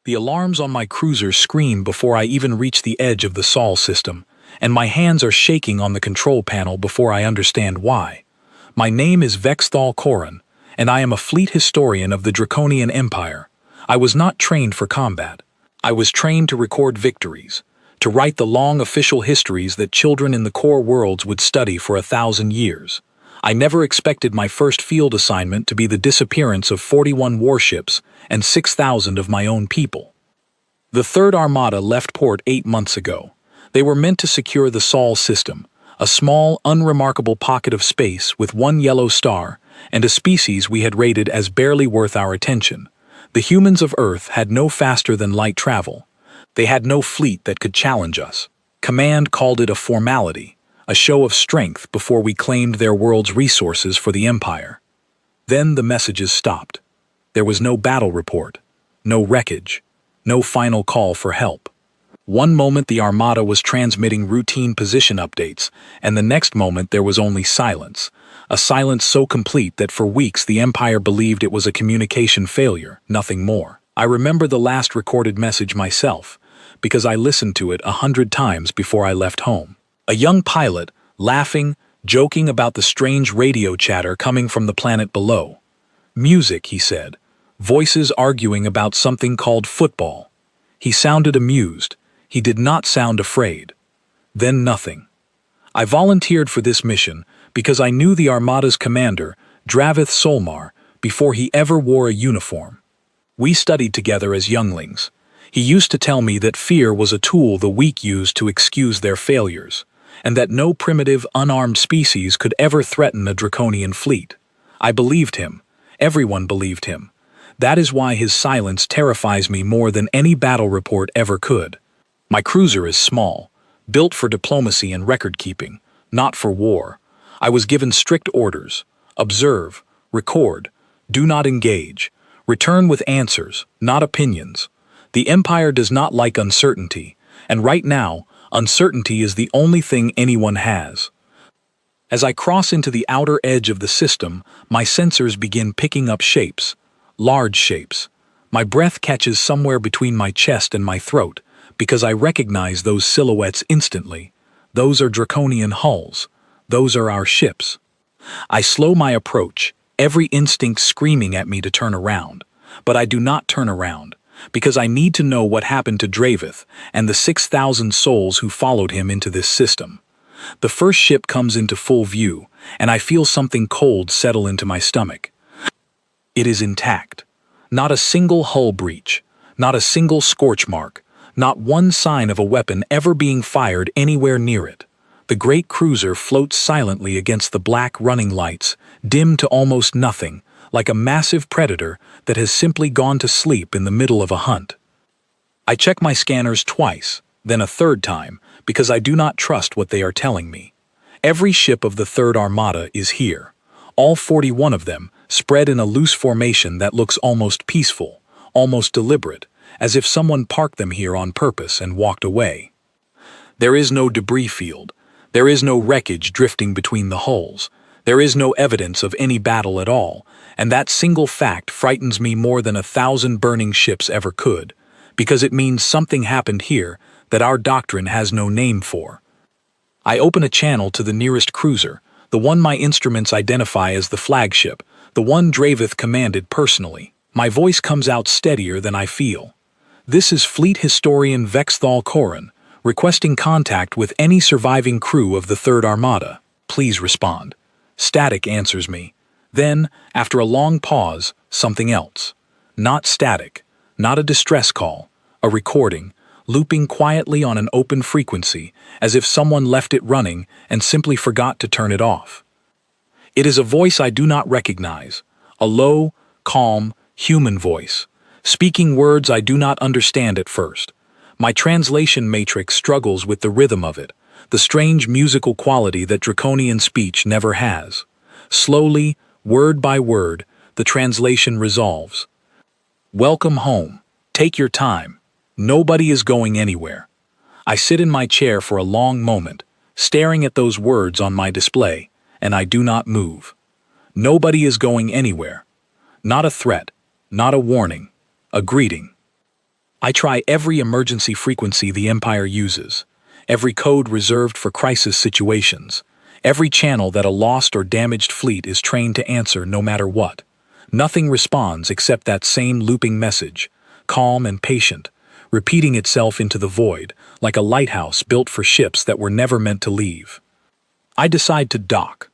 The alarms on my cruiser scream before I even reach the edge of the Sol system, and my hands are shaking on the control panel before I understand why. My name is Vexthal Koran, and I am a fleet historian of the Draconian Empire. I was not trained for combat. I was trained to record victories, to write the long official histories that children in the core worlds would study for 1,000 years. I never expected my first field assignment to be the disappearance of 41 warships and 6,000 of my own people. The Third Armada left port 8 months ago. They were meant to secure the Sol system, a small, unremarkable pocket of space with one yellow star and a species we had rated as barely worth our attention. The humans of Earth had no faster-than-light travel. They had no fleet that could challenge us. Command called it a formality, a show of strength before we claimed their world's resources for the Empire. Then the messages stopped. There was no battle report, no wreckage, no final call for help. One moment the Armada was transmitting routine position updates, and the next moment there was only silence. A silence so complete that for weeks the Empire believed it was a communication failure, nothing more. I remember the last recorded message myself, because I listened to it 100 times before I left home. A young pilot, laughing, joking about the strange radio chatter coming from the planet below. Music, he said. Voices arguing about something called football. He sounded amused. He did not sound afraid. Then nothing. I volunteered for this mission because I knew the Armada's commander, Dravith Solmar, before he ever wore a uniform. We studied together as younglings. He used to tell me that fear was a tool the weak used to excuse their failures, and that no primitive, unarmed species could ever threaten a draconian fleet. I believed him. Everyone believed him. That is why his silence terrifies me more than any battle report ever could. My cruiser is small, built for diplomacy and record-keeping, not for war. I was given strict orders: observe, record, do not engage, return with answers, not opinions. The Empire does not like uncertainty, and right now, uncertainty is the only thing anyone has. As I cross into the outer edge of the system, my sensors begin picking up shapes, large shapes. My breath catches somewhere between my chest and my throat, because I recognize those silhouettes instantly. Those are draconian hulls. Those are our ships. I slow my approach, every instinct screaming at me to turn around. But I do not turn around, because I need to know what happened to Dravith and the 6,000 souls who followed him into this system. The first ship comes into full view, and I feel something cold settle into my stomach. It is intact. Not a single hull breach, not a single scorch mark, not one sign of a weapon ever being fired anywhere near it. The great cruiser floats silently against the black running lights, dim to almost nothing, like a massive predator that has simply gone to sleep in the middle of a hunt. I check my scanners twice, then a third time, because I do not trust what they are telling me. Every ship of the Third Armada is here. All 41 of them, spread in a loose formation that looks almost peaceful, almost deliberate, as if someone parked them here on purpose and walked away. There is no debris field. There is no wreckage drifting between the hulls. There is no evidence of any battle at all, and that single fact frightens me more than 1,000 burning ships ever could, because it means something happened here that our doctrine has no name for. I open a channel to the nearest cruiser, the one my instruments identify as the flagship, the one Dravith commanded personally. My voice comes out steadier than I feel. This is Fleet Historian Vexthal Koran, requesting contact with any surviving crew of the Third Armada. Please respond. Static answers me. Then, after a long pause, something else. Not static, not a distress call, a recording, looping quietly on an open frequency, as if someone left it running and simply forgot to turn it off. It is a voice I do not recognize, a low, calm, human voice, speaking words I do not understand at first. My translation matrix struggles with the rhythm of it, the strange musical quality that draconian speech never has. Slowly, word by word, the translation resolves. Welcome home. Take your time. Nobody is going anywhere. I sit in my chair for a long moment, staring at those words on my display, and I do not move. Nobody is going anywhere. Not a threat, not a warning, a greeting. I try every emergency frequency the Empire uses, every code reserved for crisis situations, every channel that a lost or damaged fleet is trained to answer no matter what. Nothing responds except that same looping message, calm and patient, repeating itself into the void, like a lighthouse built for ships that were never meant to leave. I decide to dock.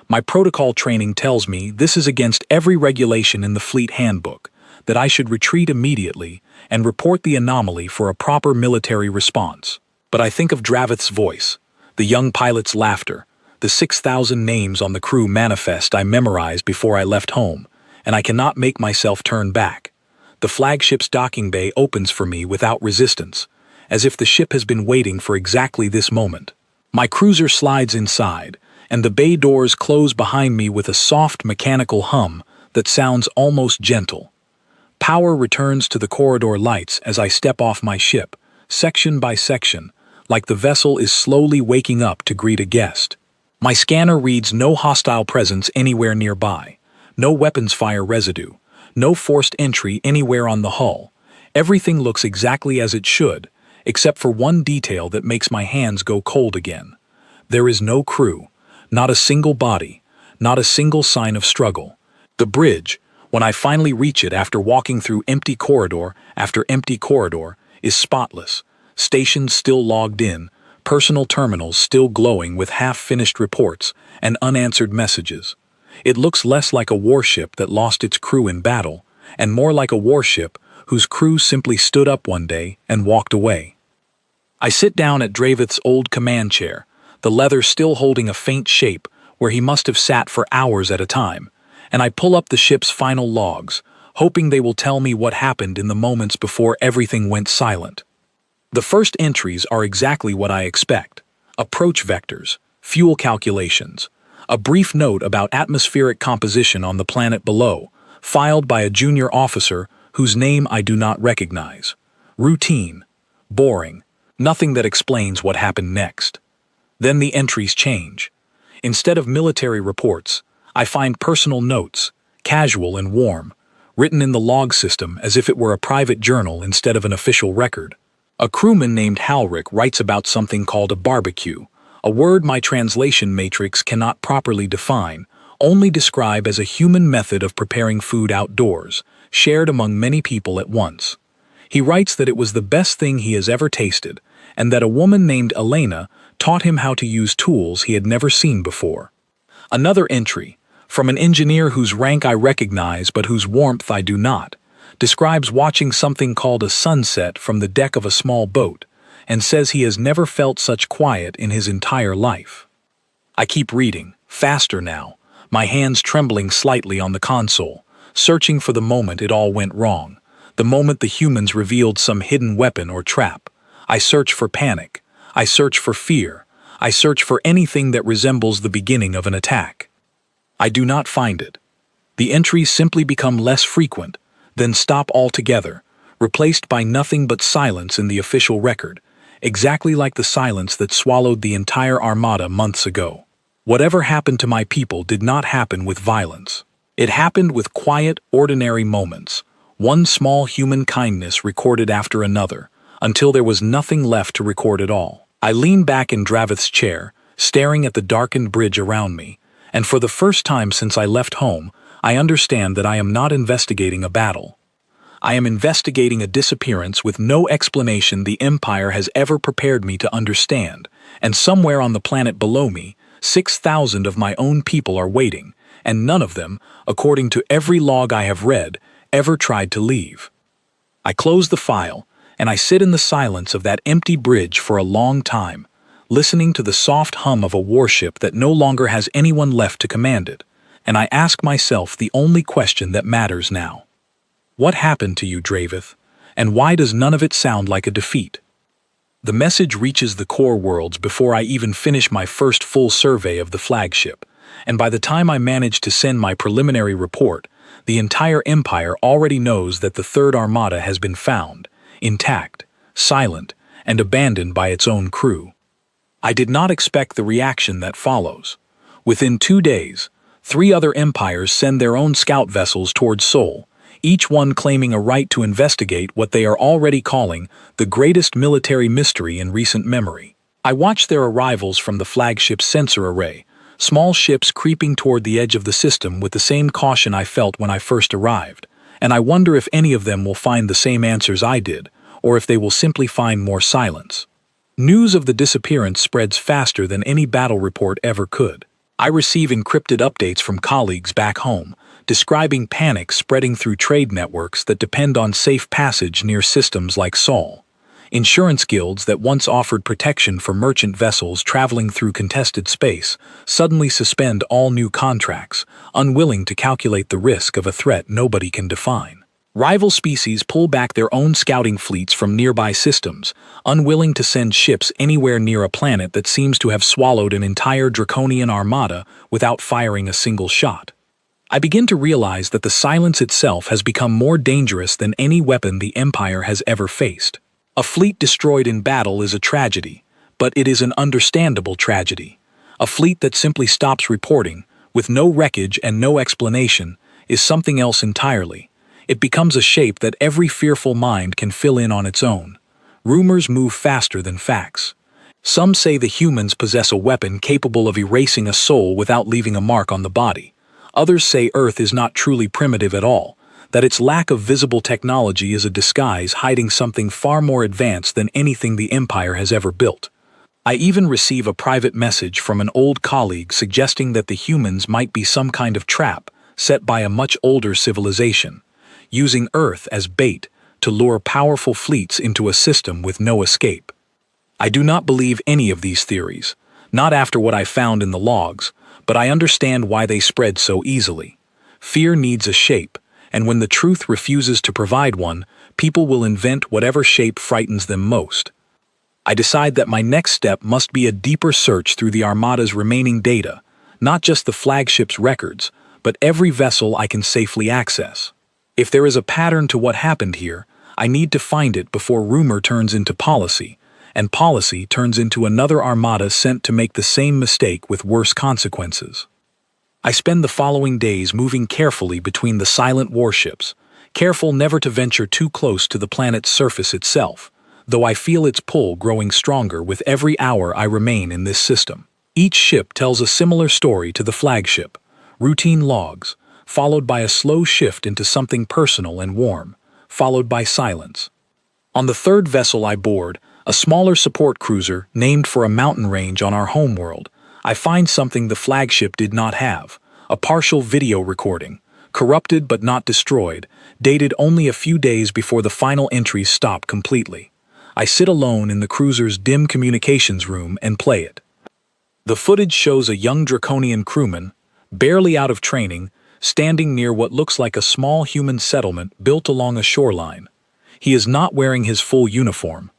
My protocol training tells me this is against every regulation in the fleet handbook, that I should retreat immediately and report the anomaly for a proper military response. But I think of Dravith's voice, the young pilot's laughter, the 6,000 names on the crew manifest I memorized before I left home, and I cannot make myself turn back. The flagship's docking bay opens for me without resistance, as if the ship has been waiting for exactly this moment. My cruiser slides inside, and the bay doors close behind me with a soft mechanical hum that sounds almost gentle. Power returns to the corridor lights as I step off my ship, section by section, like the vessel is slowly waking up to greet a guest. My scanner reads no hostile presence anywhere nearby, no weapons fire residue, no forced entry anywhere on the hull. Everything looks exactly as it should, except for one detail that makes my hands go cold again. There is no crew, not a single body, not a single sign of struggle. The bridge, when I finally reach it after walking through empty corridor after empty corridor, is spotless. Stations still logged in, personal terminals still glowing with half-finished reports and unanswered messages. It looks less like a warship that lost its crew in battle, and more like a warship whose crew simply stood up one day and walked away. I sit down at Dravith's old command chair, the leather still holding a faint shape where he must have sat for hours at a time, and I pull up the ship's final logs, hoping they will tell me what happened in the moments before everything went silent. The first entries are exactly what I expect: approach vectors, fuel calculations, a brief note about atmospheric composition on the planet below, filed by a junior officer whose name I do not recognize. Routine, boring, nothing that explains what happened next. Then the entries change. Instead of military reports, I find personal notes, casual and warm, written in the log system as if it were a private journal instead of an official record. A crewman named Halric writes about something called a barbecue, a word my translation matrix cannot properly define, only describe as a human method of preparing food outdoors, shared among many people at once. He writes that it was the best thing he has ever tasted, and that a woman named Elena taught him how to use tools he had never seen before. Another entry, from an engineer whose rank I recognize but whose warmth I do not, describes watching something called a sunset from the deck of a small boat, and says he has never felt such quiet in his entire life. I keep reading, faster now, my hands trembling slightly on the console, searching for the moment it all went wrong, the moment the humans revealed some hidden weapon or trap. I search for panic. I search for fear. I search for anything that resembles the beginning of an attack. I do not find it. The entries simply become less frequent, then stop altogether, replaced by nothing but silence in the official record, exactly like the silence that swallowed the entire armada months ago. Whatever happened to my people did not happen with violence. It happened with quiet, ordinary moments, one small human kindness recorded after another, until there was nothing left to record at all. I lean back in Dravith's chair, staring at the darkened bridge around me, and for the first time since I left home, I understand that I am not investigating a battle. I am investigating a disappearance with no explanation the Empire has ever prepared me to understand, and somewhere on the planet below me, 6,000 of my own people are waiting, and none of them, according to every log I have read, ever tried to leave. I close the file, and I sit in the silence of that empty bridge for a long time, listening to the soft hum of a warship that no longer has anyone left to command it, and I ask myself the only question that matters now. What happened to you, Dravith, and why does none of it sound like a defeat? The message reaches the core worlds before I even finish my first full survey of the flagship, and by the time I manage to send my preliminary report, the entire Empire already knows that the Third Armada has been found, intact, silent, and abandoned by its own crew. I did not expect the reaction that follows. Within 2 days, 3 other empires send their own scout vessels towards Sol, each one claiming a right to investigate what they are already calling the greatest military mystery in recent memory. I watched their arrivals from the flagship's sensor array, small ships creeping toward the edge of the system with the same caution I felt when I first arrived, and I wonder if any of them will find the same answers I did, or if they will simply find more silence. News of the disappearance spreads faster than any battle report ever could. I receive encrypted updates from colleagues back home, describing panic spreading through trade networks that depend on safe passage near systems like Sol. Insurance guilds that once offered protection for merchant vessels traveling through contested space suddenly suspend all new contracts, unwilling to calculate the risk of a threat nobody can define. Rival species pull back their own scouting fleets from nearby systems, unwilling to send ships anywhere near a planet that seems to have swallowed an entire draconian armada without firing a single shot. I begin to realize that the silence itself has become more dangerous than any weapon the Empire has ever faced. A fleet destroyed in battle is a tragedy, but it is an understandable tragedy. A fleet that simply stops reporting, with no wreckage and no explanation, is something else entirely. It becomes a shape that every fearful mind can fill in on its own. Rumors move faster than facts. Some say the humans possess a weapon capable of erasing a soul without leaving a mark on the body. Others say Earth is not truly primitive at all, that its lack of visible technology is a disguise hiding something far more advanced than anything the Empire has ever built. I even receive a private message from an old colleague suggesting that the humans might be some kind of trap set by a much older civilization, using Earth as bait to lure powerful fleets into a system with no escape. I do not believe any of these theories, not after what I found in the logs, but I understand why they spread so easily. Fear needs a shape, and when the truth refuses to provide one, people will invent whatever shape frightens them most. I decide that my next step must be a deeper search through the Armada's remaining data, not just the flagship's records, but every vessel I can safely access. If there is a pattern to what happened here, I need to find it before rumor turns into policy, and policy turns into another Armada sent to make the same mistake with worse consequences. I spend the following days moving carefully between the silent warships, careful never to venture too close to the planet's surface itself, though I feel its pull growing stronger with every hour I remain in this system. Each ship tells a similar story to the flagship, routine logs, followed by a slow shift into something personal and warm, followed by silence. On the third vessel I board, a smaller support cruiser named for a mountain range on our homeworld, I find something the flagship did not have, a partial video recording, corrupted but not destroyed, dated only a few days before the final entries stop completely. I sit alone in the cruiser's dim communications room and play it. The footage shows a young draconian crewman, barely out of training, standing near what looks like a small human settlement built along a shoreline. He is not wearing his full uniform.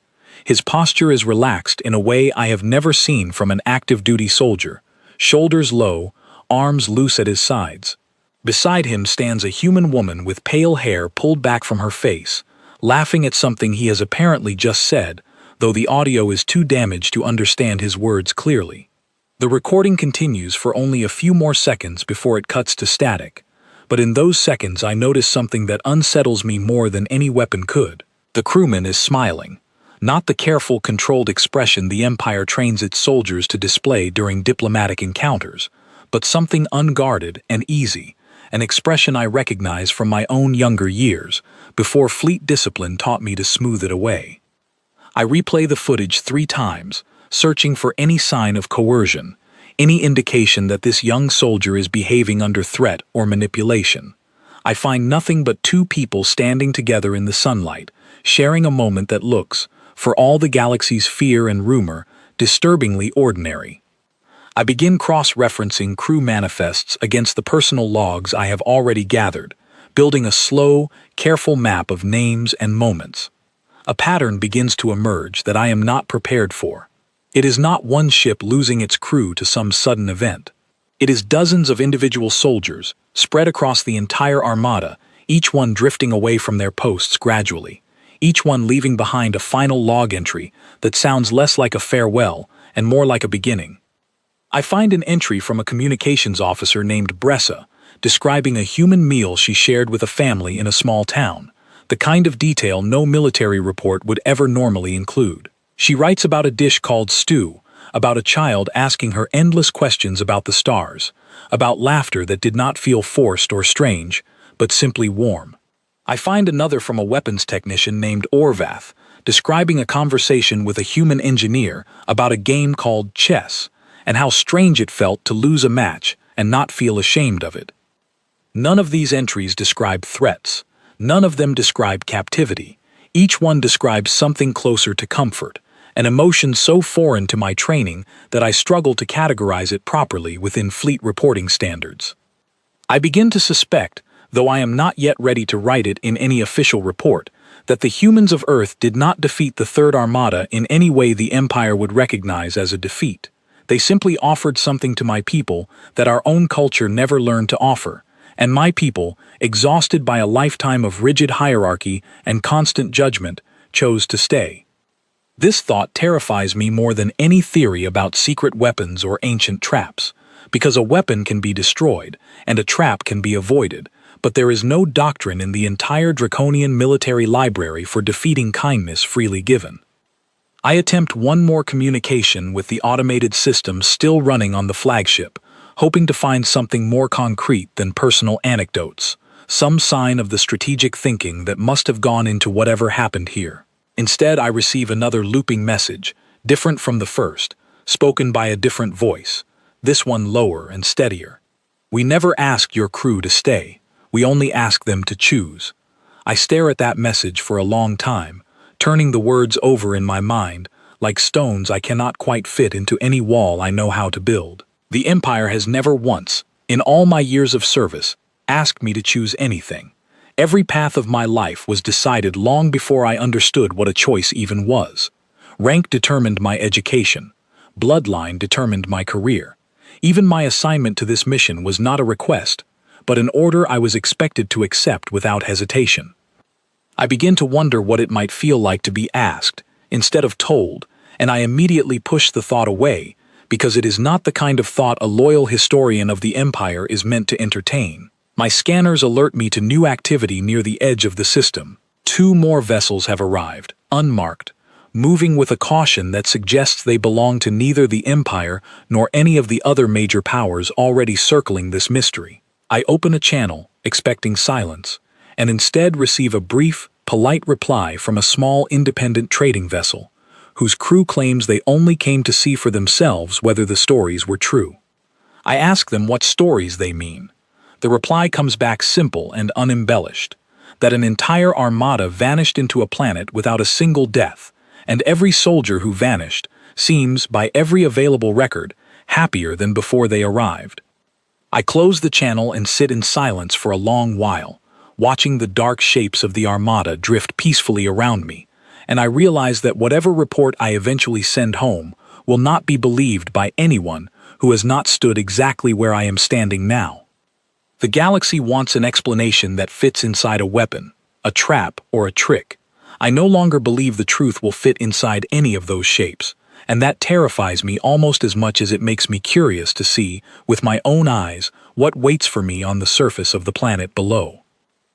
His posture is relaxed in a way I have never seen from an active-duty soldier, shoulders low, arms loose at his sides. Beside him stands a human woman with pale hair pulled back from her face, laughing at something he has apparently just said, though the audio is too damaged to understand his words clearly. The recording continues for only a few more seconds before it cuts to static, but in those seconds I notice something that unsettles me more than any weapon could. The crewman is smiling. Not the careful, controlled expression the Empire trains its soldiers to display during diplomatic encounters, but something unguarded and easy, an expression I recognize from my own younger years, before fleet discipline taught me to smooth it away. I replay the footage 3 times, searching for any sign of coercion, any indication that this young soldier is behaving under threat or manipulation. I find nothing but 2 people standing together in the sunlight, sharing a moment that looks, for all the galaxy's fear and rumor, disturbingly ordinary. I begin cross-referencing crew manifests against the personal logs I have already gathered, building a slow, careful map of names and moments. A pattern begins to emerge that I am not prepared for. It is not one ship losing its crew to some sudden event. It is dozens of individual soldiers, spread across the entire armada, each one drifting away from their posts gradually, each one leaving behind a final log entry that sounds less like a farewell and more like a beginning. I find an entry from a communications officer named Bressa, describing a human meal she shared with a family in a small town, the kind of detail no military report would ever normally include. She writes about a dish called stew, about a child asking her endless questions about the stars, about laughter that did not feel forced or strange, but simply warm. I find another from a weapons technician named Orvath, describing a conversation with a human engineer about a game called chess, and how strange it felt to lose a match and not feel ashamed of it. None of these entries describe threats. None of them describe captivity. Each one describes something closer to comfort, an emotion so foreign to my training that I struggle to categorize it properly within fleet reporting standards. I begin to suspect, though I am not yet ready to write it in any official report, that the humans of Earth did not defeat the Third Armada in any way the Empire would recognize as a defeat. They simply offered something to my people that our own culture never learned to offer, and my people, exhausted by a lifetime of rigid hierarchy and constant judgment, chose to stay. This thought terrifies me more than any theory about secret weapons or ancient traps, because a weapon can be destroyed and a trap can be avoided, but there is no doctrine in the entire draconian military library for defeating kindness freely given. I attempt one more communication with the automated system still running on the flagship, hoping to find something more concrete than personal anecdotes, some sign of the strategic thinking that must have gone into whatever happened here. Instead, I receive another looping message, different from the first, spoken by a different voice, this one lower and steadier. We never ask your crew to stay. We only ask them to choose. I stare at that message for a long time, turning the words over in my mind, like stones I cannot quite fit into any wall I know how to build. The Empire has never once, in all my years of service, asked me to choose anything. Every path of my life was decided long before I understood what a choice even was. Rank determined my education. Bloodline determined my career. Even my assignment to this mission was not a request, but an order I was expected to accept without hesitation. I begin to wonder what it might feel like to be asked, instead of told, and I immediately push the thought away, because it is not the kind of thought a loyal historian of the Empire is meant to entertain. My scanners alert me to new activity near the edge of the system. 2 more vessels have arrived, unmarked, moving with a caution that suggests they belong to neither the Empire nor any of the other major powers already circling this mystery. I open a channel, expecting silence, and instead receive a brief, polite reply from a small independent trading vessel, whose crew claims they only came to see for themselves whether the stories were true. I ask them what stories they mean. The reply comes back simple and unembellished, that an entire armada vanished into a planet without a single death, and every soldier who vanished seems, by every available record, happier than before they arrived. I close the channel and sit in silence for a long while, watching the dark shapes of the armada drift peacefully around me, and I realize that whatever report I eventually send home will not be believed by anyone who has not stood exactly where I am standing now. The galaxy wants an explanation that fits inside a weapon, a trap, or a trick. I no longer believe the truth will fit inside any of those shapes, and that terrifies me almost as much as it makes me curious to see, with my own eyes, what waits for me on the surface of the planet below.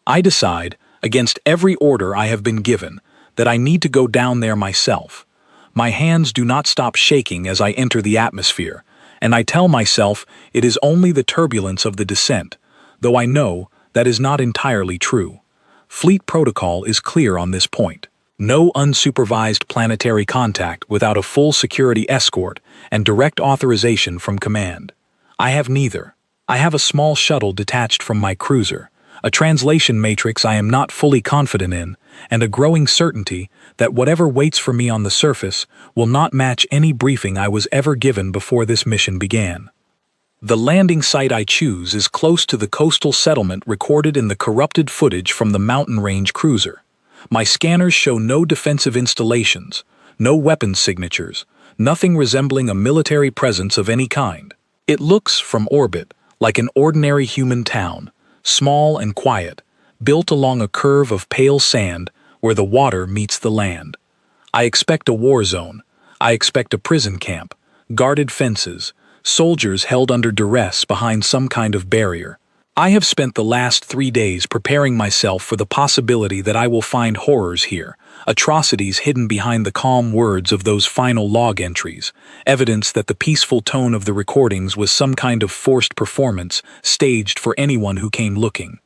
I decide, against every order I have been given, that I need to go down there myself. My hands do not stop shaking as I enter the atmosphere, and I tell myself it is only the turbulence of the descent, though I know that is not entirely true. Fleet protocol is clear on this point. No unsupervised planetary contact without a full security escort and direct authorization from command. I have neither. I have a small shuttle detached from my cruiser, a translation matrix I am not fully confident in, and a growing certainty that whatever waits for me on the surface will not match any briefing I was ever given before this mission began. The landing site I choose is close to the coastal settlement recorded in the corrupted footage from the mountain range cruiser. My scanners show no defensive installations, no weapons signatures, nothing resembling a military presence of any kind. It looks, from orbit, like an ordinary human town, small and quiet, built along a curve of pale sand where the water meets the land. I expect a war zone. I expect a prison camp, guarded fences, soldiers held under duress behind some kind of barrier. I have spent the last 3 days preparing myself for the possibility that I will find horrors here, atrocities hidden behind the calm words of those final log entries, evidence that the peaceful tone of the recordings was some kind of forced performance staged for anyone who came looking.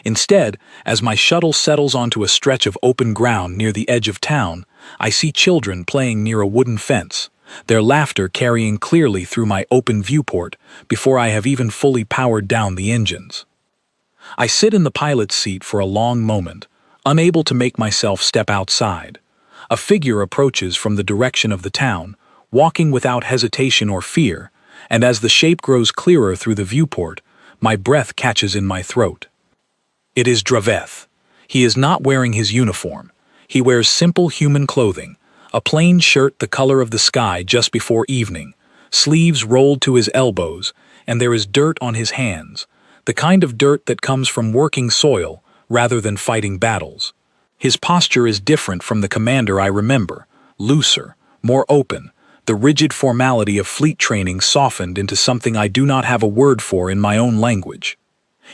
Instead, as my shuttle settles onto a stretch of open ground near the edge of town, I see children playing near a wooden fence, their laughter carrying clearly through my open viewport before I have even fully powered down the engines. I sit in the pilot's seat for a long moment, unable to make myself step outside. A figure approaches from the direction of the town, walking without hesitation or fear, and as the shape grows clearer through the viewport, my breath catches in my throat. It is Draveth. He is not wearing his uniform. He wears simple human clothing, a plain shirt the color of the sky just before evening, sleeves rolled to his elbows, and there is dirt on his hands, the kind of dirt that comes from working soil rather than fighting battles. His posture is different from the commander I remember, looser, more open, the rigid formality of fleet training softened into something I do not have a word for in my own language.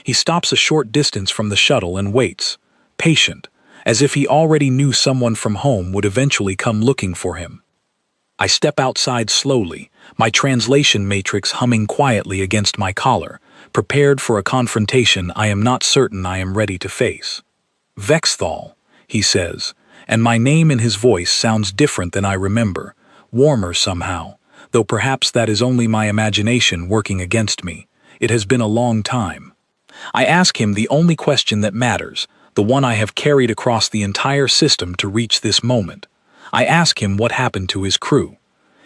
He stops a short distance from the shuttle and waits, patient, as if he already knew someone from home would eventually come looking for him. I step outside slowly, my translation matrix humming quietly against my collar, prepared for a confrontation I am not certain I am ready to face. Vexthal, he says, and my name in his voice sounds different than I remember, warmer somehow, though perhaps that is only my imagination working against me. It has been a long time. I ask him the only question that matters, the one I have carried across the entire system to reach this moment. I ask him what happened to his crew.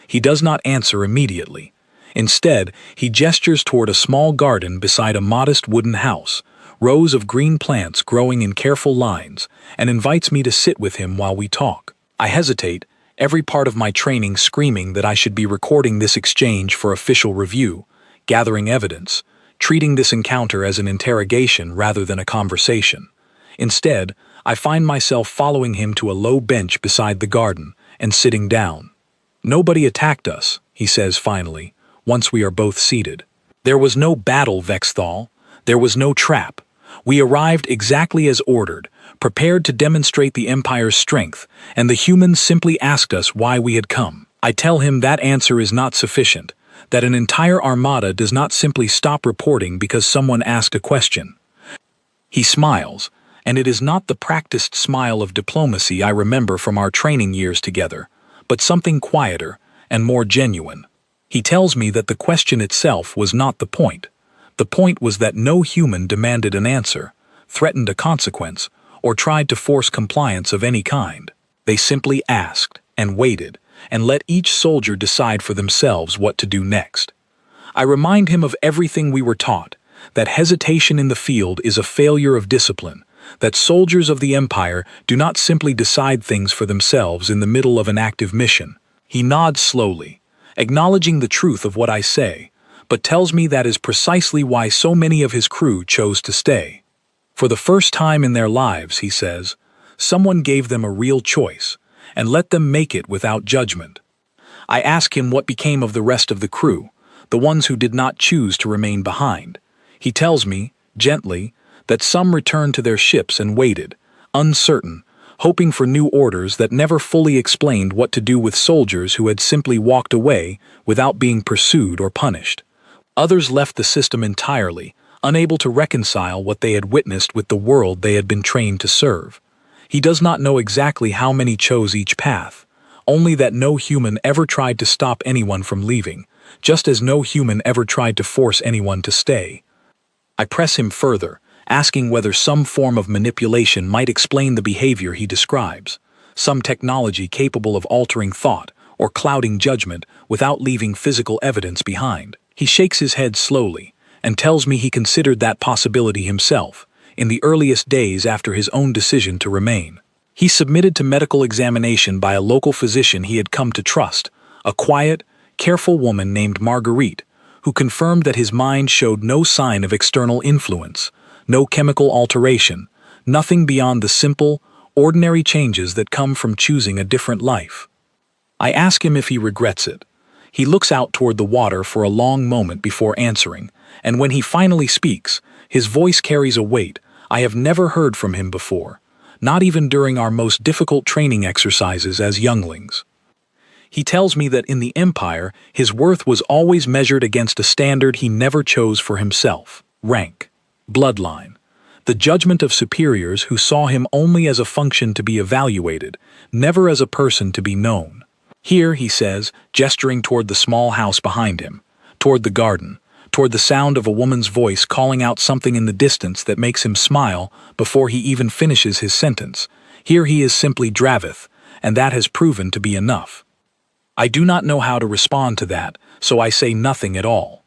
He does not answer immediately. Instead, he gestures toward a small garden beside a modest wooden house, rows of green plants growing in careful lines, and invites me to sit with him while we talk. I hesitate, every part of my training screaming that I should be recording this exchange for official review, gathering evidence, treating this encounter as an interrogation rather than a conversation. Instead, I find myself following him to a low bench beside the garden and sitting down. "Nobody attacked us," he says finally, once we are both seated. "There was no battle, Vexthal. There was no trap. We arrived exactly as ordered, prepared to demonstrate the Empire's strength, and the humans simply asked us why we had come." I tell him that answer is not sufficient, that an entire armada does not simply stop reporting because someone asked a question. He smiles, and it is not the practiced smile of diplomacy I remember from our training years together, but something quieter and more genuine. He tells me that the question itself was not the point. The point was that no human demanded an answer, threatened a consequence, or tried to force compliance of any kind. They simply asked and waited, and let each soldier decide for themselves what to do next. I remind him of everything we were taught, that hesitation in the field is a failure of discipline, that soldiers of the Empire do not simply decide things for themselves in the middle of an active mission. He nods slowly, acknowledging the truth of what I say, but tells me that is precisely why so many of his crew chose to stay. For the first time in their lives, he says, someone gave them a real choice, and let them make it without judgment. I ask him what became of the rest of the crew, the ones who did not choose to remain behind. He tells me, gently, that some returned to their ships and waited, uncertain, hoping for new orders that never fully explained what to do with soldiers who had simply walked away without being pursued or punished. Others left the system entirely, unable to reconcile what they had witnessed with the world they had been trained to serve. He does not know exactly how many chose each path, only that no human ever tried to stop anyone from leaving, just as no human ever tried to force anyone to stay. I press him further, asking whether some form of manipulation might explain the behavior he describes, some technology capable of altering thought or clouding judgment without leaving physical evidence behind. He shakes his head slowly and tells me he considered that possibility himself, in the earliest days after his own decision to remain. He submitted to medical examination by a local physician he had come to trust, a quiet, careful woman named Marguerite, who confirmed that his mind showed no sign of external influence, no chemical alteration, nothing beyond the simple, ordinary changes that come from choosing a different life. I ask him if he regrets it. He looks out toward the water for a long moment before answering, and when he finally speaks, His voice carries a weight I have never heard from him before, not even during our most difficult training exercises as younglings. He tells me that in the Empire, his worth was always measured against a standard he never chose for himself: rank, bloodline, the judgment of superiors who saw him only as a function to be evaluated, never as a person to be known. Here, he says, gesturing toward the small house behind him, toward the garden, toward the sound of a woman's voice calling out something in the distance that makes him smile before he even finishes his sentence. Here he is simply Dravith, and that has proven to be enough. I do not know how to respond to that, so I say nothing at all.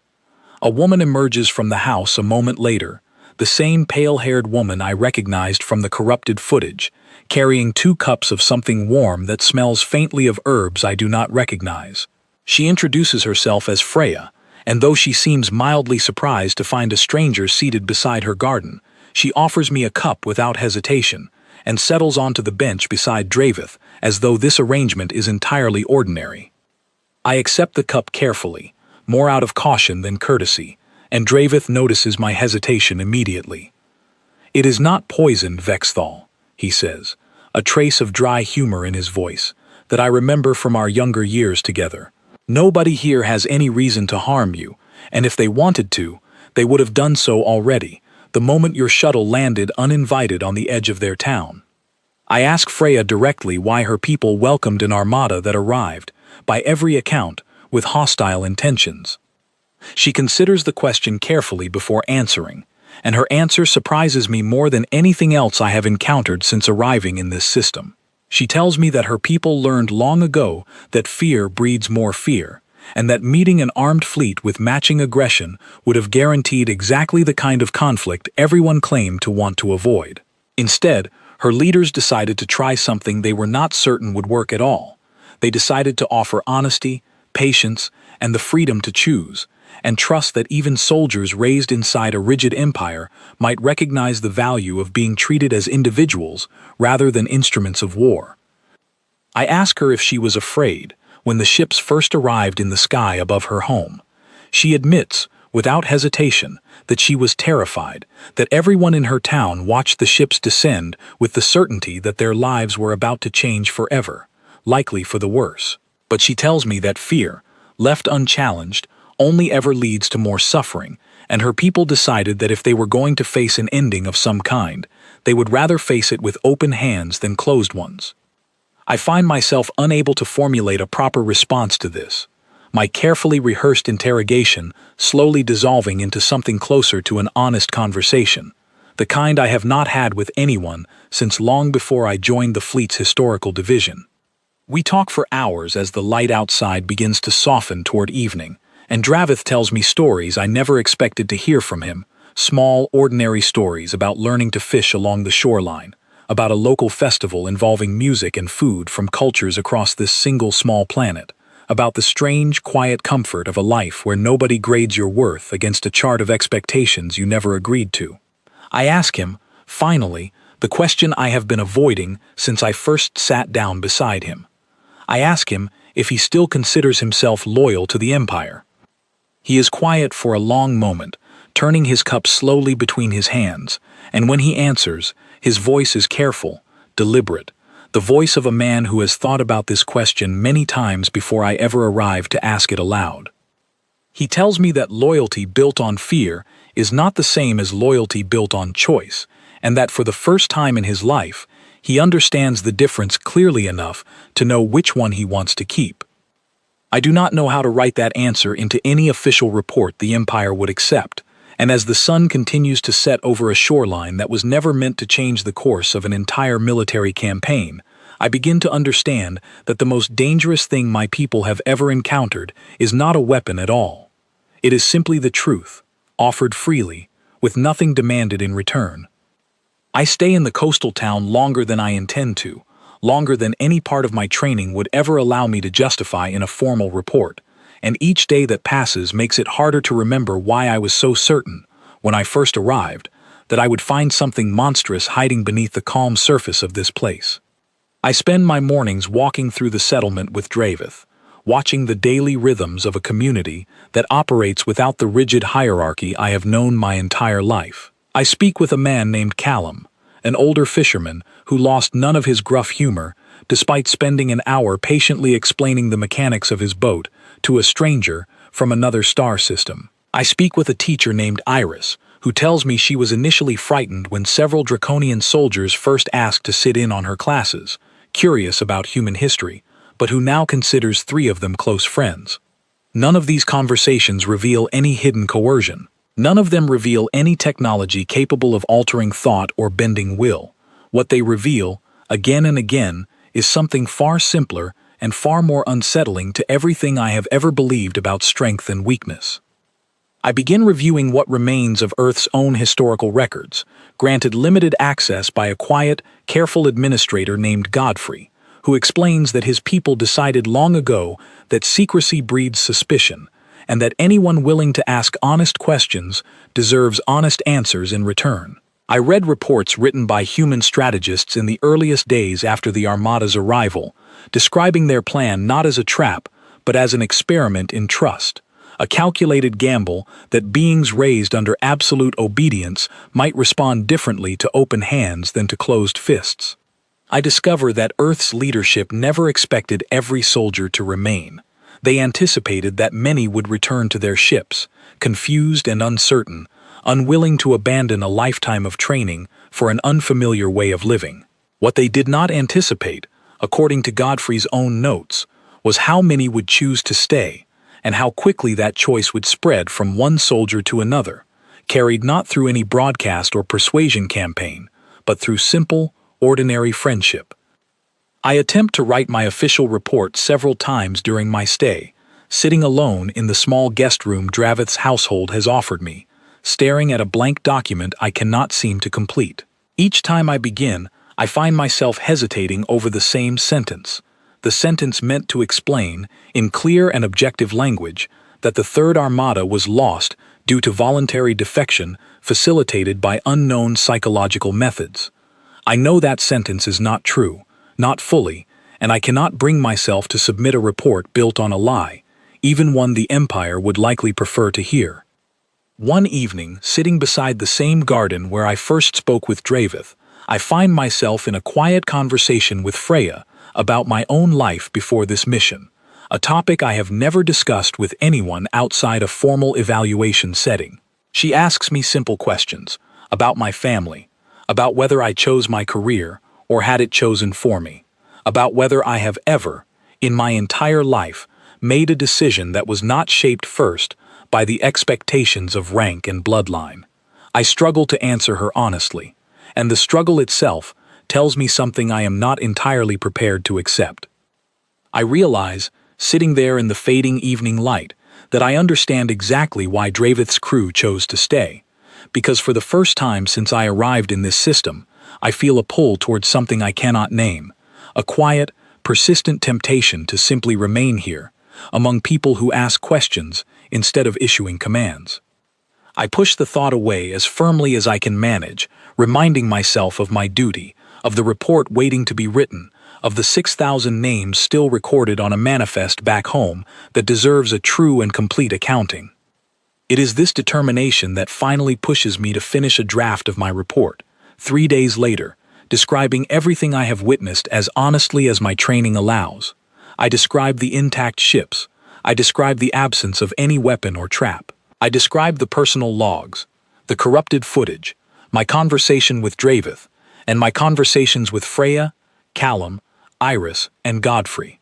A woman emerges from the house a moment later, the same pale-haired woman I recognized from the corrupted footage, carrying 2 cups of something warm that smells faintly of herbs I do not recognize. She introduces herself as Freya, and though she seems mildly surprised to find a stranger seated beside her garden, she offers me a cup without hesitation, and settles onto the bench beside Dravith, as though this arrangement is entirely ordinary. I accept the cup carefully, more out of caution than courtesy, and Dravith notices my hesitation immediately. "It is not poisoned, Vexthal," he says, a trace of dry humor in his voice, that I remember from our younger years together. "Nobody here has any reason to harm you, and if they wanted to, they would have done so already, the moment your shuttle landed uninvited on the edge of their town." I ask Freya directly why her people welcomed an armada that arrived, by every account, with hostile intentions. She considers the question carefully before answering, and her answer surprises me more than anything else I have encountered since arriving in this system. She tells me that her people learned long ago that fear breeds more fear, and that meeting an armed fleet with matching aggression would have guaranteed exactly the kind of conflict everyone claimed to want to avoid. Instead, her leaders decided to try something they were not certain would work at all. They decided to offer honesty, patience, and the freedom to choose, and trust that even soldiers raised inside a rigid empire might recognize the value of being treated as individuals rather than instruments of war. I ask her if she was afraid when the ships first arrived in the sky above her home. She admits, without hesitation, that she was terrified, that everyone in her town watched the ships descend with the certainty that their lives were about to change forever, likely for the worse. But she tells me that fear, left unchallenged, only ever leads to more suffering, and her people decided that if they were going to face an ending of some kind, they would rather face it with open hands than closed ones. I find myself unable to formulate a proper response to this, my carefully rehearsed interrogation slowly dissolving into something closer to an honest conversation, the kind I have not had with anyone since long before I joined the fleet's historical division. We talk for hours as the light outside begins to soften toward evening, and Dravith tells me stories I never expected to hear from him, small, ordinary stories about learning to fish along the shoreline, about a local festival involving music and food from cultures across this single small planet, about the strange, quiet comfort of a life where nobody grades your worth against a chart of expectations you never agreed to. I ask him, finally, the question I have been avoiding since I first sat down beside him. I ask him if he still considers himself loyal to the Empire. He is quiet for a long moment, turning his cup slowly between his hands, and when he answers, his voice is careful, deliberate, the voice of a man who has thought about this question many times before I ever arrived to ask it aloud. He tells me that loyalty built on fear is not the same as loyalty built on choice, and that for the first time in his life, he understands the difference clearly enough to know which one he wants to keep. I do not know how to write that answer into any official report the Empire would accept, and as the sun continues to set over a shoreline that was never meant to change the course of an entire military campaign, I begin to understand that the most dangerous thing my people have ever encountered is not a weapon at all. It is simply the truth, offered freely, with nothing demanded in return. I stay in the coastal town longer than I intend to, longer than any part of my training would ever allow me to justify in a formal report, and each day that passes makes it harder to remember why I was so certain, when I first arrived, that I would find something monstrous hiding beneath the calm surface of this place. I spend my mornings walking through the settlement with Dravith, watching the daily rhythms of a community that operates without the rigid hierarchy I have known my entire life. I speak with a man named Callum, an older fisherman who lost none of his gruff humor despite spending an hour patiently explaining the mechanics of his boat to a stranger from another star system. I speak with a teacher named Iris, who tells me she was initially frightened when several draconian soldiers first asked to sit in on her classes, curious about human history, but who now considers 3 of them close friends. None of these conversations reveal any hidden coercion. None of them reveal any technology capable of altering thought or bending will. What they reveal, again and again, is something far simpler and far more unsettling to everything I have ever believed about strength and weakness. I begin reviewing what remains of Earth's own historical records, granted limited access by a quiet, careful administrator named Godfrey, who explains that his people decided long ago that secrecy breeds suspicion, and that anyone willing to ask honest questions deserves honest answers in return. I read reports written by human strategists in the earliest days after the Armada's arrival, describing their plan not as a trap, but as an experiment in trust, a calculated gamble that beings raised under absolute obedience might respond differently to open hands than to closed fists. I discover that Earth's leadership never expected every soldier to remain. They anticipated that many would return to their ships, confused and uncertain, unwilling to abandon a lifetime of training for an unfamiliar way of living. What they did not anticipate, according to Godfrey's own notes, was how many would choose to stay, and how quickly that choice would spread from one soldier to another, carried not through any broadcast or persuasion campaign, but through simple, ordinary friendship. I attempt to write my official report several times during my stay, sitting alone in the small guest room Dravith's household has offered me, staring at a blank document I cannot seem to complete. Each time I begin, I find myself hesitating over the same sentence, the sentence meant to explain, in clear and objective language, that the Third Armada was lost due to voluntary defection facilitated by unknown psychological methods. I know that sentence is not true, not fully, and I cannot bring myself to submit a report built on a lie, even one the Empire would likely prefer to hear. One evening, sitting beside the same garden where I first spoke with Dravith, I find myself in a quiet conversation with Freya about my own life before this mission, a topic I have never discussed with anyone outside a formal evaluation setting. She asks me simple questions about my family, about whether I chose my career or had it chosen for me, about whether I have ever, in my entire life, made a decision that was not shaped first by the expectations of rank and bloodline. I struggle to answer her honestly, and the struggle itself tells me something I am not entirely prepared to accept. I realize, sitting there in the fading evening light, that I understand exactly why Dravith's crew chose to stay, because for the first time since I arrived in this system, I feel a pull towards something I cannot name, a quiet, persistent temptation to simply remain here, among people who ask questions instead of issuing commands. I push the thought away as firmly as I can manage, reminding myself of my duty, of the report waiting to be written, of the 6,000 names still recorded on a manifest back home that deserves a true and complete accounting. It is this determination that finally pushes me to finish a draft of my report, 3 days later, describing everything I have witnessed as honestly as my training allows. I describe the intact ships. I describe the absence of any weapon or trap. I describe the personal logs, the corrupted footage, my conversation with Dravith, and my conversations with Freya, Callum, Iris, and Godfrey.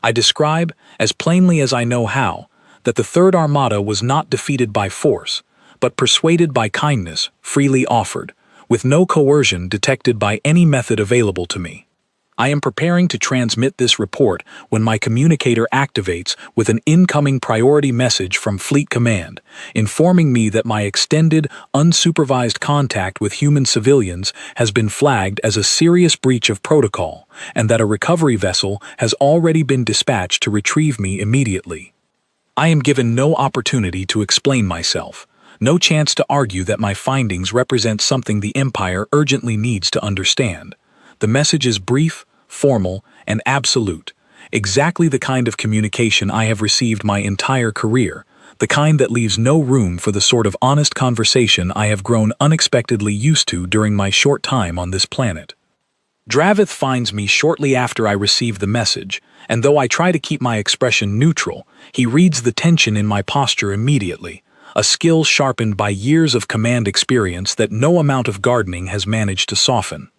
I describe, as plainly as I know how, that the Third Armada was not defeated by force, but persuaded by kindness freely offered, with no coercion detected by any method available to me. I am preparing to transmit this report when my communicator activates with an incoming priority message from Fleet Command, informing me that my extended, unsupervised contact with human civilians has been flagged as a serious breach of protocol, and that a recovery vessel has already been dispatched to retrieve me immediately. I am given no opportunity to explain myself, no chance to argue that my findings represent something the Empire urgently needs to understand. The message is brief, formal, and absolute, exactly the kind of communication I have received my entire career, the kind that leaves no room for the sort of honest conversation I have grown unexpectedly used to during my short time on this planet. Dravith finds me shortly after I receive the message, and though I try to keep my expression neutral, he reads the tension in my posture immediately, a skill sharpened by years of command experience that no amount of gardening has managed to soften.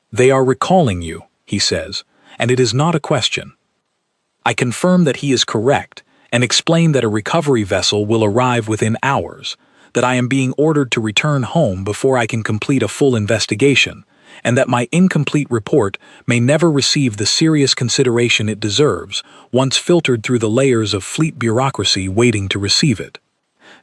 "They are recalling you," he says, "and it is not a question." I confirm that he is correct, and explain that a recovery vessel will arrive within hours, that I am being ordered to return home before I can complete a full investigation, and that my incomplete report may never receive the serious consideration it deserves once filtered through the layers of fleet bureaucracy waiting to receive it.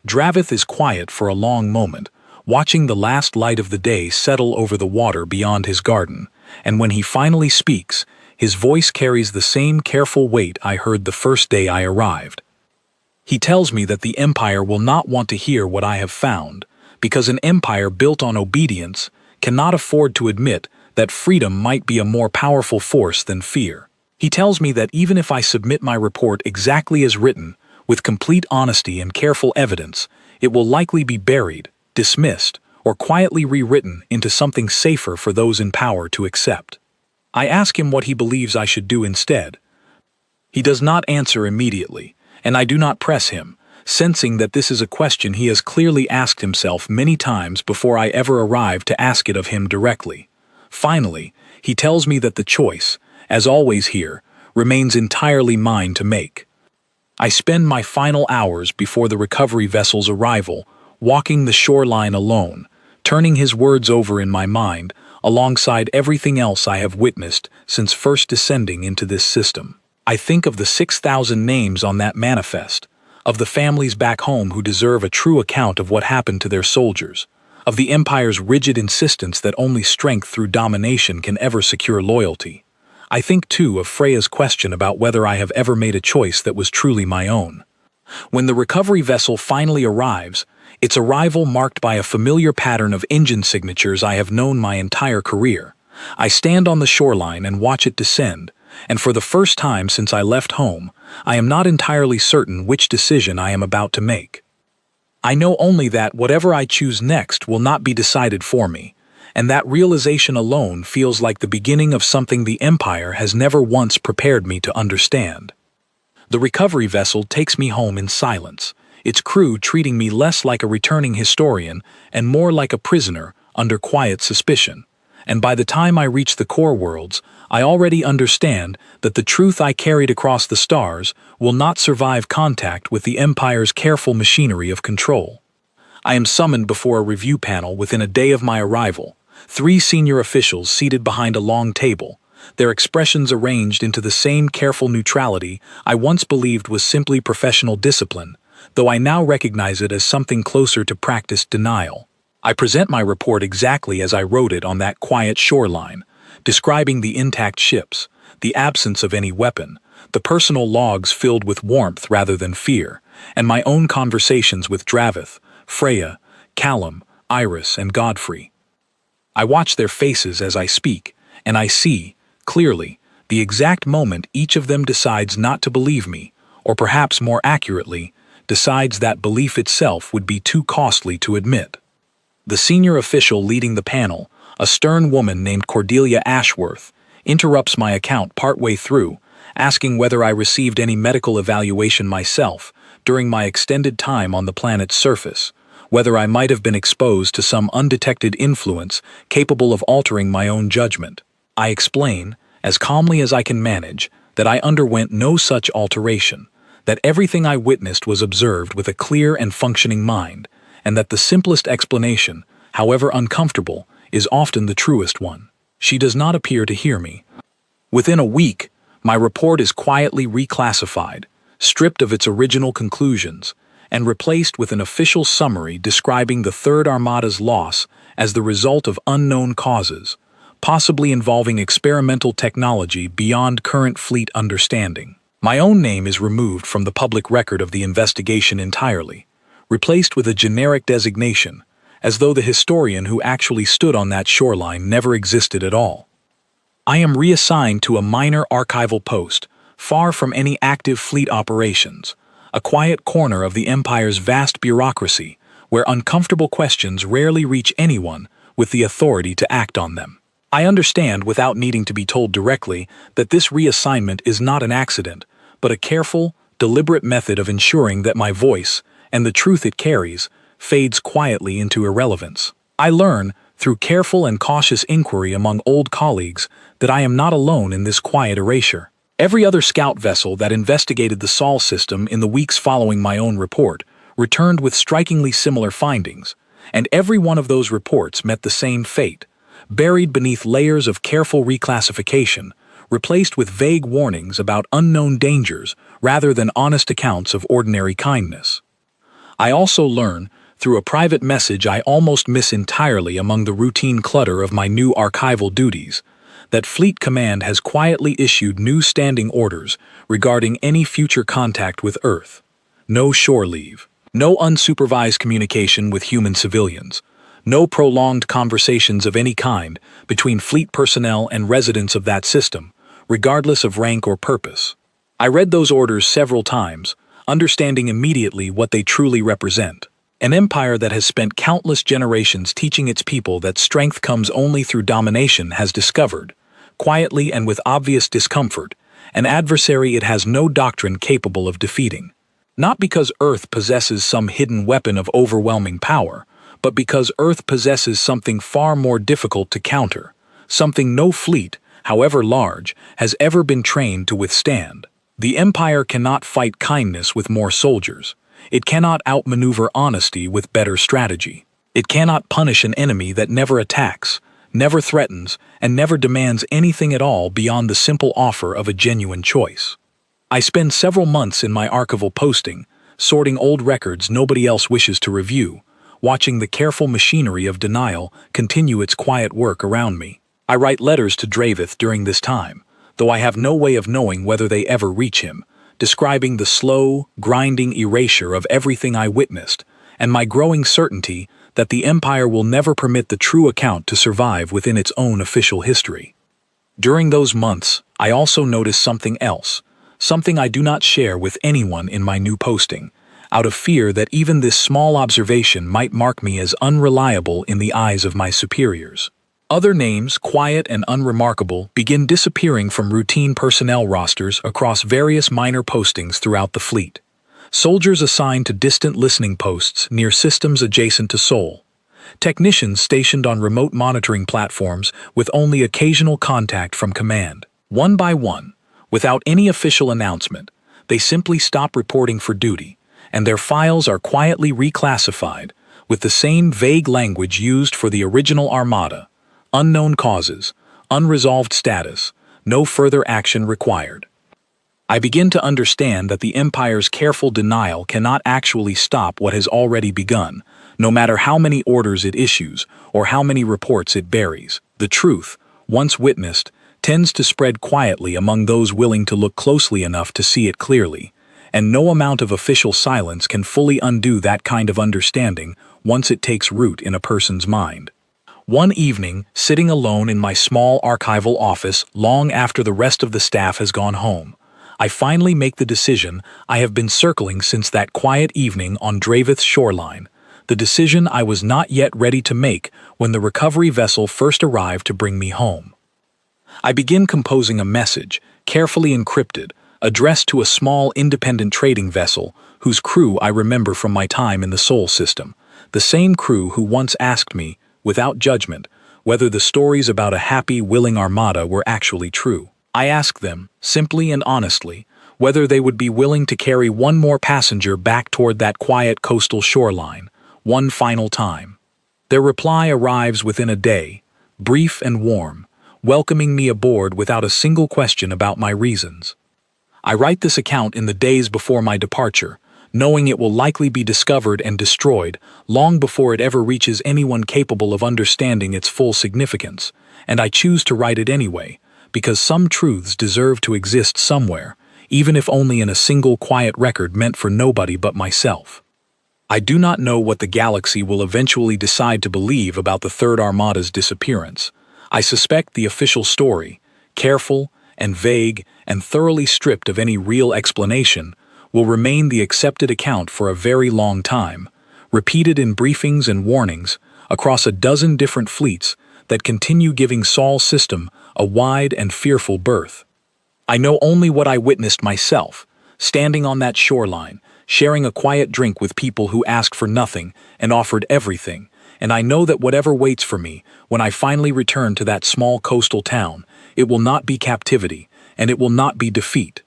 Dravith is quiet for a long moment, watching the last light of the day settle over the water beyond his garden, and when he finally speaks, his voice carries the same careful weight I heard the first day I arrived. He tells me that the Empire will not want to hear what I have found, because an empire built on obedience cannot afford to admit that freedom might be a more powerful force than fear. He tells me that even if I submit my report exactly as written, with complete honesty and careful evidence, it will likely be buried, dismissed, or quietly rewritten into something safer for those in power to accept. I ask him what he believes I should do instead. He does not answer immediately, and I do not press him, sensing that this is a question he has clearly asked himself many times before I ever arrived to ask it of him directly. Finally, he tells me that the choice, as always here, remains entirely mine to make. I spend my final hours before the recovery vessel's arrival, walking the shoreline alone, turning his words over in my mind, alongside everything else I have witnessed since first descending into this system. I think of the 6,000 names on that manifest, of the families back home who deserve a true account of what happened to their soldiers, of the Empire's rigid insistence that only strength through domination can ever secure loyalty. I think, too, of Freya's question about whether I have ever made a choice that was truly my own. When the recovery vessel finally arrives, its arrival marked by a familiar pattern of engine signatures I have known my entire career, I stand on the shoreline and watch it descend, and for the first time since I left home, I am not entirely certain which decision I am about to make. I know only that whatever I choose next will not be decided for me, and that realization alone feels like the beginning of something the Empire has never once prepared me to understand. The recovery vessel takes me home in silence, its crew treating me less like a returning historian and more like a prisoner under quiet suspicion. And by the time I reach the core worlds, I already understand that the truth I carried across the stars will not survive contact with the Empire's careful machinery of control. I am summoned before a review panel within a day of my arrival, 3 senior officials seated behind a long table, their expressions arranged into the same careful neutrality I once believed was simply professional discipline, though I now recognize it as something closer to practiced denial. I present my report exactly as I wrote it on that quiet shoreline, describing the intact ships, the absence of any weapon, the personal logs filled with warmth rather than fear, and my own conversations with Dravith, Freya, Callum, Iris, and Godfrey. I watch their faces as I speak, and I see, clearly, the exact moment each of them decides not to believe me, or perhaps more accurately, decides that belief itself would be too costly to admit. The senior official leading the panel, a stern woman named Cordelia Ashworth, interrupts my account partway through, asking whether I received any medical evaluation myself during my extended time on the planet's surface, whether I might have been exposed to some undetected influence capable of altering my own judgment. I explain, as calmly as I can manage, that I underwent no such alteration, that everything I witnessed was observed with a clear and functioning mind, and that the simplest explanation, however uncomfortable, is often the truest one. She does not appear to hear me. Within a week, my report is quietly reclassified, stripped of its original conclusions, and replaced with an official summary describing the Third Armada's loss as the result of unknown causes, possibly involving experimental technology beyond current fleet understanding. My own name is removed from the public record of the investigation entirely, replaced with a generic designation, as though the historian who actually stood on that shoreline never existed at all. I am reassigned to a minor archival post, far from any active fleet operations, a quiet corner of the Empire's vast bureaucracy, where uncomfortable questions rarely reach anyone with the authority to act on them. I understand, without needing to be told directly, that this reassignment is not an accident, but a careful, deliberate method of ensuring that my voice, and the truth it carries, fades quietly into irrelevance. I learn, through careful and cautious inquiry among old colleagues, that I am not alone in this quiet erasure. Every other scout vessel that investigated the Sol system in the weeks following my own report returned with strikingly similar findings, and every one of those reports met the same fate, buried beneath layers of careful reclassification, replaced with vague warnings about unknown dangers rather than honest accounts of ordinary kindness. I also learn, through a private message I almost miss entirely among the routine clutter of my new archival duties, that Fleet Command has quietly issued new standing orders regarding any future contact with Earth. No shore leave, no unsupervised communication with human civilians, no prolonged conversations of any kind between fleet personnel and residents of that system, regardless of rank or purpose. I read those orders several times, understanding immediately what they truly represent. An empire that has spent countless generations teaching its people that strength comes only through domination has discovered, quietly and with obvious discomfort, an adversary it has no doctrine capable of defeating. Not because Earth possesses some hidden weapon of overwhelming power, but because Earth possesses something far more difficult to counter, something no fleet, however large, has ever been trained to withstand. The Empire cannot fight kindness with more soldiers. It cannot outmaneuver honesty with better strategy. It cannot punish an enemy that never attacks, never threatens, and never demands anything at all beyond the simple offer of a genuine choice. I spend several months in my archival posting, sorting old records nobody else wishes to review, watching the careful machinery of denial continue its quiet work around me. I write letters to Dravith during this time, though I have no way of knowing whether they ever reach him, describing the slow, grinding erasure of everything I witnessed, and my growing certainty that the Empire will never permit the true account to survive within its own official history. During those months, I also noticed something else, something I do not share with anyone in my new posting, out of fear that even this small observation might mark me as unreliable in the eyes of my superiors. Other names, quiet and unremarkable, begin disappearing from routine personnel rosters across various minor postings throughout the fleet. Soldiers assigned to distant listening posts near systems adjacent to Sol. Technicians stationed on remote monitoring platforms with only occasional contact from command. One by one, without any official announcement, they simply stop reporting for duty, and their files are quietly reclassified with the same vague language used for the original armada: unknown causes, unresolved status, no further action required. I begin to understand that the Empire's careful denial cannot actually stop what has already begun, no matter how many orders it issues or how many reports it buries. The truth, once witnessed, tends to spread quietly among those willing to look closely enough to see it clearly, and no amount of official silence can fully undo that kind of understanding once it takes root in a person's mind. One evening, sitting alone in my small archival office long after the rest of the staff has gone home, I finally make the decision I have been circling since that quiet evening on Dravith's shoreline, the decision I was not yet ready to make when the recovery vessel first arrived to bring me home. I begin composing a message, carefully encrypted, addressed to a small independent trading vessel whose crew I remember from my time in the Sol system, the same crew who once asked me, without judgment, whether the stories about a happy, willing armada were actually true. I asked them, simply and honestly, whether they would be willing to carry one more passenger back toward that quiet coastal shoreline, one final time. Their reply arrives within a day, brief and warm, welcoming me aboard without a single question about my reasons. I write this account in the days before my departure, knowing it will likely be discovered and destroyed long before it ever reaches anyone capable of understanding its full significance, and I choose to write it anyway, because some truths deserve to exist somewhere, even if only in a single quiet record meant for nobody but myself. I do not know what the galaxy will eventually decide to believe about the Third Armada's disappearance. I suspect the official story, careful and vague and thoroughly stripped of any real explanation, will remain the accepted account for a very long time, repeated in briefings and warnings across a dozen different fleets that continue giving Sol's system a wide and fearful berth. I know only what I witnessed myself, standing on that shoreline, sharing a quiet drink with people who asked for nothing and offered everything, and I know that whatever waits for me when I finally return to that small coastal town, it will not be captivity, and it will not be defeat.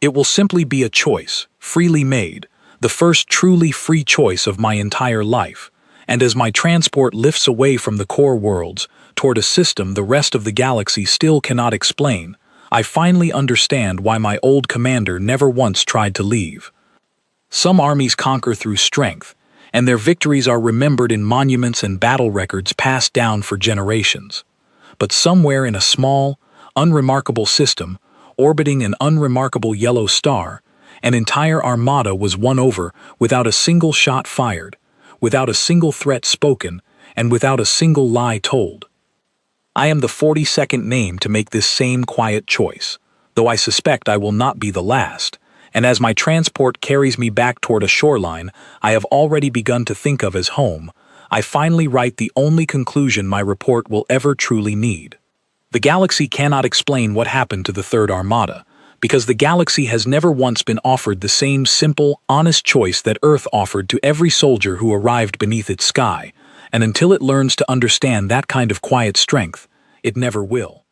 It will simply be a choice, freely made, the first truly free choice of my entire life, and as my transport lifts away from the core worlds toward a system the rest of the galaxy still cannot explain, I finally understand why my old commander never once tried to leave. Some armies conquer through strength, and their victories are remembered in monuments and battle records passed down for generations. But somewhere in a small, unremarkable system, orbiting an unremarkable yellow star, an entire armada was won over without a single shot fired, without a single threat spoken, and without a single lie told. I am the 42nd name to make this same quiet choice, though I suspect I will not be the last, and as my transport carries me back toward a shoreline I have already begun to think of as home, I finally write the only conclusion my report will ever truly need. The galaxy cannot explain what happened to the Third Armada, because the galaxy has never once been offered the same simple, honest choice that Earth offered to every soldier who arrived beneath its sky, and until it learns to understand that kind of quiet strength, it never will.